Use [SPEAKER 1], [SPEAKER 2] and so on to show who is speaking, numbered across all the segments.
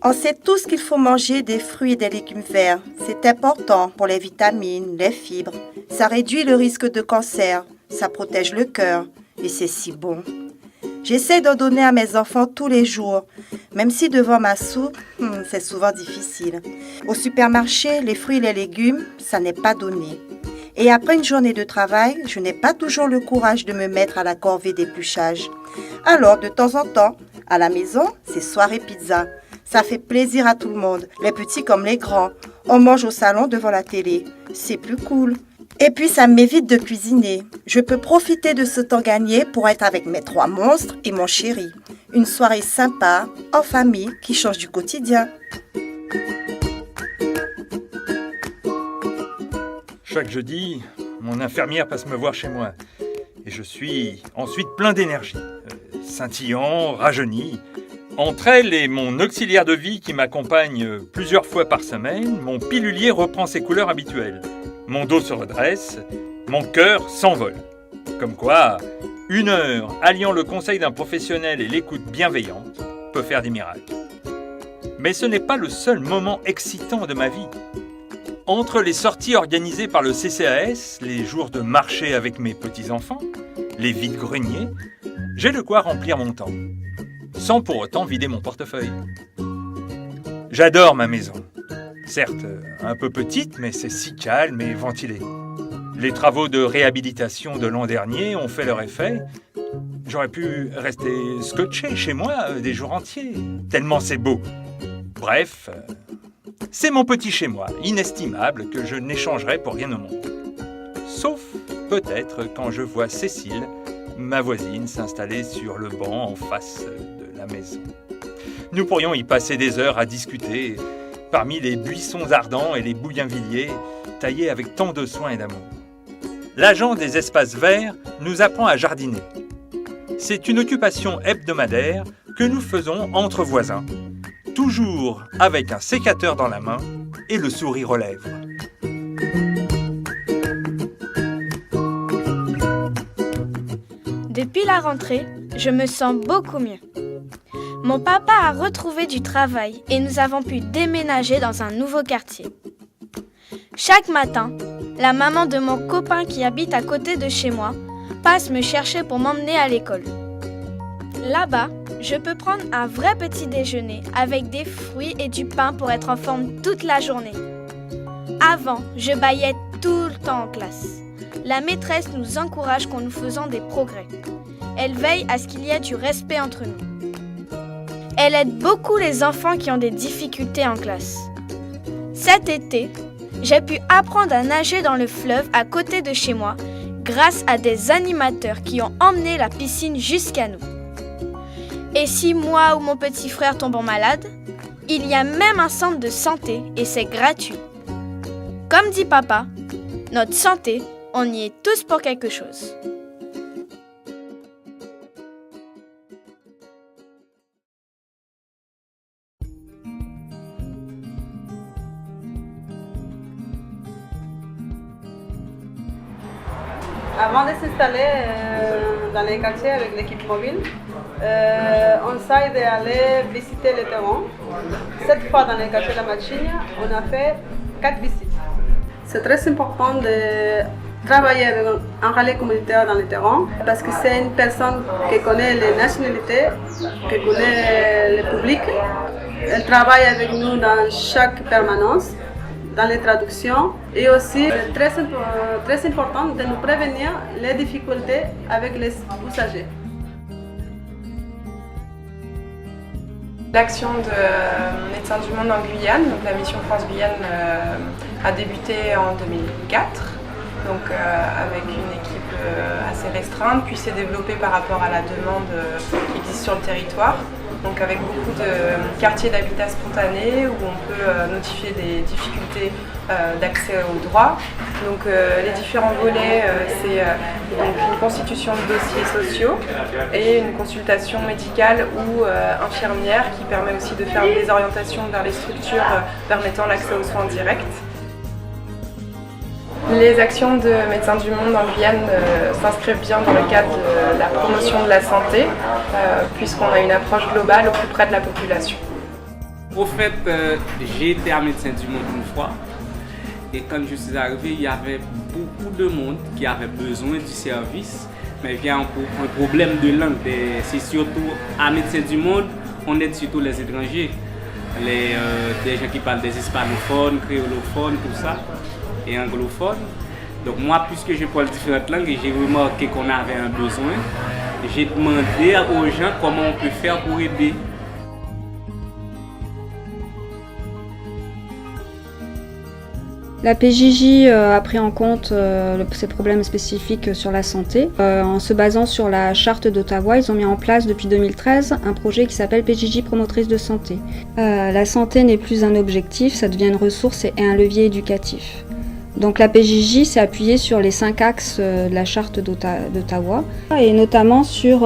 [SPEAKER 1] On sait tous qu'il faut manger des fruits et des légumes verts. C'est important pour les vitamines, les fibres. Ça réduit le risque de cancer, ça protège le cœur et c'est si bon. J'essaie d'en donner à mes enfants tous les jours, même si devant ma soupe, c'est souvent difficile. Au supermarché, les fruits et les légumes, ça n'est pas donné. Et après une journée de travail, je n'ai pas toujours le courage de me mettre à la corvée d'épluchage. Alors, de temps en temps, à la maison, c'est soirée pizza. Ça fait plaisir à tout le monde, les petits comme les grands. On mange au salon devant la télé. C'est plus cool. Et puis, ça m'évite de cuisiner. Je peux profiter de ce temps gagné pour être avec mes 3 monstres et mon chéri. Une soirée sympa, en famille, qui change du quotidien.
[SPEAKER 2] Chaque jeudi, mon infirmière passe me voir chez moi. Et je suis ensuite plein d'énergie. Scintillant, rajeuni. Entre elle et mon auxiliaire de vie qui m'accompagne plusieurs fois par semaine, mon pilulier reprend ses couleurs habituelles. Mon dos se redresse, mon cœur s'envole. Comme quoi, 1 heure alliant le conseil d'un professionnel et l'écoute bienveillante peut faire des miracles. Mais ce n'est pas le seul moment excitant de ma vie. Entre les sorties organisées par le CCAS, les jours de marché avec mes petits-enfants, les vides-greniers, j'ai de quoi remplir mon temps, sans pour autant vider mon portefeuille. J'adore ma maison. Certes, un peu petite, mais c'est si calme et ventilé. Les travaux de réhabilitation de l'an dernier ont fait leur effet. J'aurais pu rester scotché chez moi des jours entiers, tellement c'est beau. Bref, c'est mon petit chez-moi, inestimable, que je n'échangerai pour rien au monde. Sauf peut-être quand je vois Cécile, ma voisine, s'installer sur le banc en face de la maison. Nous pourrions y passer des heures à discuter parmi les buissons ardents et les bougainvilliers taillés avec tant de soin et d'amour. L'agent des espaces verts nous apprend à jardiner. C'est une occupation hebdomadaire que nous faisons entre voisins, toujours avec un sécateur dans la main et le sourire aux lèvres.
[SPEAKER 3] Depuis la rentrée, je me sens beaucoup mieux. Mon papa a retrouvé du travail et nous avons pu déménager dans un nouveau quartier. Chaque matin, la maman de mon copain qui habite à côté de chez moi passe me chercher pour m'emmener à l'école. Là-bas, je peux prendre un vrai petit déjeuner avec des fruits et du pain pour être en forme toute la journée. Avant, je bâillais tout le temps en classe. La maîtresse nous encourage quand nous faisons des progrès. Elle veille à ce qu'il y ait du respect entre nous. Elle aide beaucoup les enfants qui ont des difficultés en classe. Cet été, j'ai pu apprendre à nager dans le fleuve à côté de chez moi grâce à des animateurs qui ont emmené la piscine jusqu'à nous. Et si moi ou mon petit frère tombons malade, il y a même un centre de santé et c'est gratuit. Comme dit papa, notre santé, on y est tous pour quelque chose.
[SPEAKER 4] Avant de s'installer dans les quartiers avec l'équipe mobile, on essaie d'aller visiter le terrain. Cette fois, dans les quartiers de la Machinia, on a fait 4 visites. C'est très important de travailler avec un relais communautaire dans le terrain parce que c'est une personne qui connaît les nationalités, qui connaît le public. Elle travaille avec nous dans chaque permanence, dans les traductions et aussi très important de nous prévenir les difficultés avec les usagers.
[SPEAKER 5] L'action de Médecins du Monde en Guyane, donc la mission France-Guyane a débuté en 2004, donc avec une équipe assez restreinte, puis s'est développée par rapport à la demande qui existe sur le territoire. Donc avec beaucoup de quartiers d'habitat spontané où on peut notifier des difficultés d'accès aux droits. Donc les différents volets, c'est donc une constitution de dossiers sociaux et une consultation médicale ou infirmière qui permet aussi de faire des orientations vers les structures permettant l'accès aux soins directs. Les actions de Médecins du Monde en Guyane s'inscrivent bien dans le cadre de la promotion de la santé, puisqu'on a une approche globale au plus près de la population.
[SPEAKER 6] Au fait, j'ai été à Médecins du Monde une fois. Et quand je suis arrivé, il y avait beaucoup de monde qui avait besoin du service. Mais il y a un problème de langue. C'est surtout à Médecins du Monde, on aide surtout les étrangers. Des gens qui parlent des hispanophones, créolophones, tout ça, et anglophones. Donc moi, puisque je parle différentes langues et j'ai remarqué qu'on avait un besoin, j'ai demandé aux gens comment on peut faire pour aider.
[SPEAKER 7] La PJJ a pris en compte ces problèmes spécifiques sur la santé. En se basant sur la charte d'Ottawa, ils ont mis en place depuis 2013 un projet qui s'appelle PJJ promotrice de santé. La santé n'est plus un objectif, ça devient une ressource et un levier éducatif. Donc la PJJ s'est appuyée sur les 5 axes de la charte d'Ottawa et notamment sur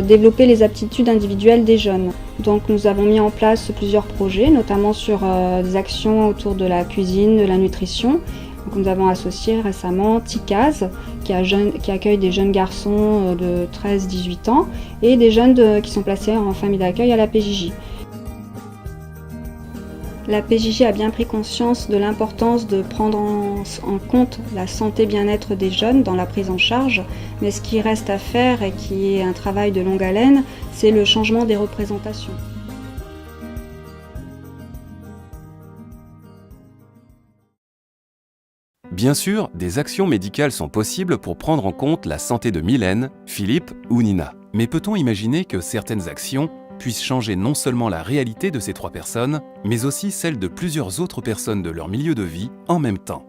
[SPEAKER 7] développer les aptitudes individuelles des jeunes. Donc nous avons mis en place plusieurs projets, notamment sur des actions autour de la cuisine, de la nutrition. Donc, nous avons associé récemment TICAS qui accueille des jeunes garçons de 13-18 ans et des jeunes qui sont placés en famille d'accueil à la PJJ. La PJJ a bien pris conscience de l'importance de prendre en compte la santé bien-être des jeunes dans la prise en charge, mais ce qui reste à faire et qui est un travail de longue haleine, c'est le changement des représentations.
[SPEAKER 8] Bien sûr, des actions médicales sont possibles pour prendre en compte la santé de Mylène, Philippe ou Nina. Mais peut-on imaginer que certaines actions puissent changer non seulement la réalité de ces 3 personnes, mais aussi celle de plusieurs autres personnes de leur milieu de vie en même temps.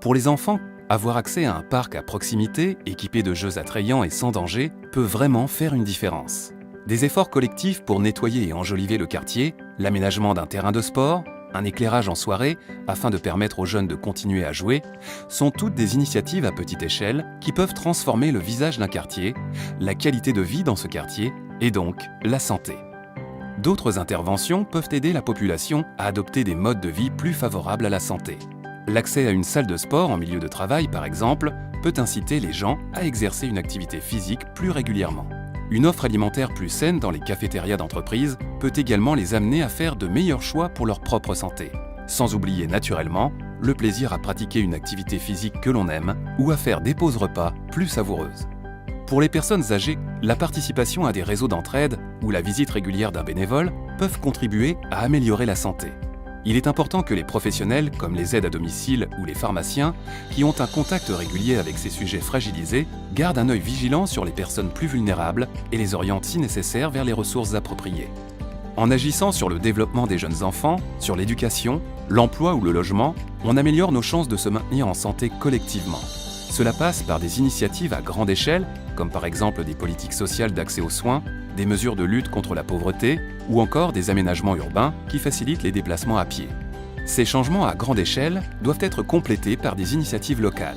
[SPEAKER 8] Pour les enfants, avoir accès à un parc à proximité, équipé de jeux attrayants et sans danger, peut vraiment faire une différence. Des efforts collectifs pour nettoyer et enjoliver le quartier, l'aménagement d'un terrain de sport, un éclairage en soirée afin de permettre aux jeunes de continuer à jouer, sont toutes des initiatives à petite échelle qui peuvent transformer le visage d'un quartier, la qualité de vie dans ce quartier et donc la santé. D'autres interventions peuvent aider la population à adopter des modes de vie plus favorables à la santé. L'accès à une salle de sport en milieu de travail, par exemple, peut inciter les gens à exercer une activité physique plus régulièrement. Une offre alimentaire plus saine dans les cafétérias d'entreprise peut également les amener à faire de meilleurs choix pour leur propre santé, sans oublier naturellement le plaisir à pratiquer une activité physique que l'on aime ou à faire des pauses repas plus savoureuses. Pour les personnes âgées, la participation à des réseaux d'entraide ou la visite régulière d'un bénévole peuvent contribuer à améliorer la santé. Il est important que les professionnels, comme les aides à domicile ou les pharmaciens, qui ont un contact régulier avec ces sujets fragilisés, gardent un œil vigilant sur les personnes plus vulnérables et les orientent si nécessaire vers les ressources appropriées. En agissant sur le développement des jeunes enfants, sur l'éducation, l'emploi ou le logement, on améliore nos chances de se maintenir en santé collectivement. Cela passe par des initiatives à grande échelle, comme par exemple des politiques sociales d'accès aux soins, des mesures de lutte contre la pauvreté ou encore des aménagements urbains qui facilitent les déplacements à pied. Ces changements à grande échelle doivent être complétés par des initiatives locales.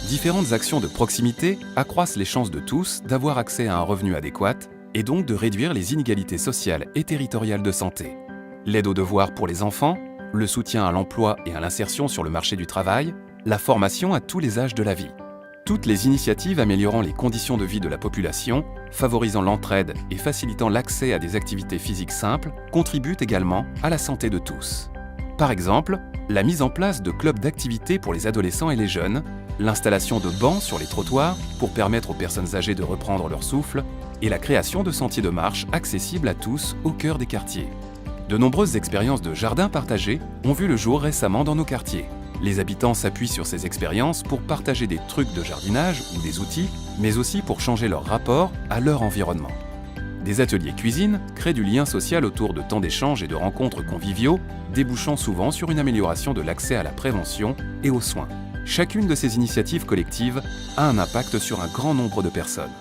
[SPEAKER 8] Différentes actions de proximité accroissent les chances de tous d'avoir accès à un revenu adéquat et donc de réduire les inégalités sociales et territoriales de santé. L'aide aux devoirs pour les enfants, le soutien à l'emploi et à l'insertion sur le marché du travail, la formation à tous les âges de la vie. Toutes les initiatives améliorant les conditions de vie de la population, favorisant l'entraide et facilitant l'accès à des activités physiques simples contribuent également à la santé de tous. Par exemple, la mise en place de clubs d'activités pour les adolescents et les jeunes, l'installation de bancs sur les trottoirs pour permettre aux personnes âgées de reprendre leur souffle et la création de sentiers de marche accessibles à tous au cœur des quartiers. De nombreuses expériences de jardins partagés ont vu le jour récemment dans nos quartiers. Les habitants s'appuient sur ces expériences pour partager des trucs de jardinage ou des outils, mais aussi pour changer leur rapport à leur environnement. Des ateliers cuisine créent du lien social autour de temps d'échanges et de rencontres conviviaux, débouchant souvent sur une amélioration de l'accès à la prévention et aux soins. Chacune de ces initiatives collectives a un impact sur un grand nombre de personnes.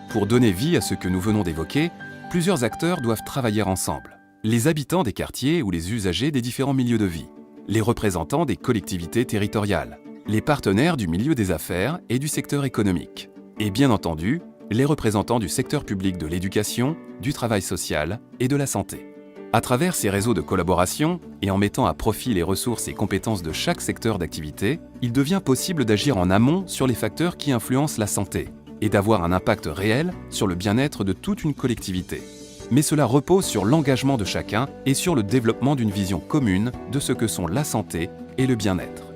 [SPEAKER 8] Pour donner vie à ce que nous venons d'évoquer, plusieurs acteurs doivent travailler ensemble. Les habitants des quartiers ou les usagers des différents milieux de vie, les représentants des collectivités territoriales, les partenaires du milieu des affaires et du secteur économique, et bien entendu, les représentants du secteur public de l'éducation, du travail social et de la santé. À travers ces réseaux de collaboration, et en mettant à profit les ressources et compétences de chaque secteur d'activité, il devient possible d'agir en amont sur les facteurs qui influencent la santé, et d'avoir un impact réel sur le bien-être de toute une collectivité. mais cela repose sur l'engagement de chacun et sur le développement d'une vision commune de ce que sont la santé et le bien-être.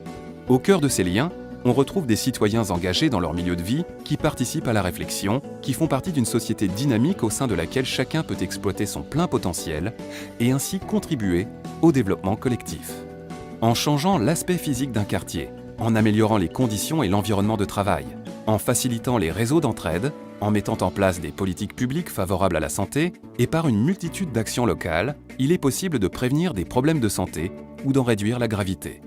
[SPEAKER 8] Au cœur de ces liens, on retrouve des citoyens engagés dans leur milieu de vie qui participent à la réflexion, qui font partie d'une société dynamique au sein de laquelle chacun peut exploiter son plein potentiel et ainsi contribuer au développement collectif. En changeant l'aspect physique d'un quartier, en améliorant les conditions et l'environnement de travail, en facilitant les réseaux d'entraide, en mettant en place des politiques publiques favorables à la santé et par une multitude d'actions locales, il est possible de prévenir des problèmes de santé ou d'en réduire la gravité.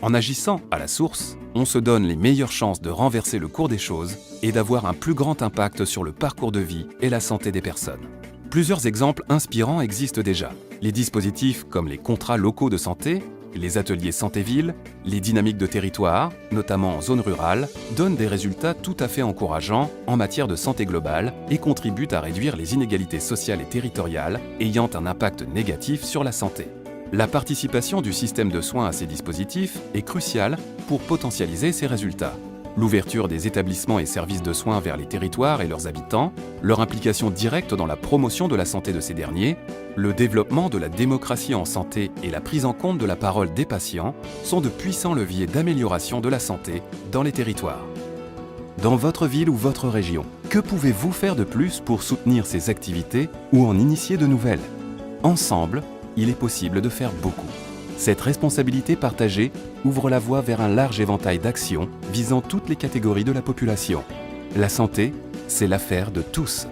[SPEAKER 8] En agissant à la source, on se donne les meilleures chances de renverser le cours des choses et d'avoir un plus grand impact sur le parcours de vie et la santé des personnes. Plusieurs exemples inspirants existent déjà. Les dispositifs comme les contrats locaux de santé, les ateliers santé-ville, les dynamiques de territoire, notamment en zone rurale, donnent des résultats tout à fait encourageants en matière de santé globale et contribuent à réduire les inégalités sociales et territoriales ayant un impact négatif sur la santé. La participation du système de soins à ces dispositifs est cruciale pour potentialiser ces résultats. L'ouverture des établissements et services de soins vers les territoires et leurs habitants, leur implication directe dans la promotion de la santé de ces derniers, le développement de la démocratie en santé et la prise en compte de la parole des patients sont de puissants leviers d'amélioration de la santé dans les territoires. Dans votre ville ou votre région, que pouvez-vous faire de plus pour soutenir ces activités ou en initier de nouvelles ? Ensemble, il est possible de faire beaucoup. Cette responsabilité partagée ouvre la voie vers un large éventail d'actions visant toutes les catégories de la population. La santé, c'est l'affaire de tous.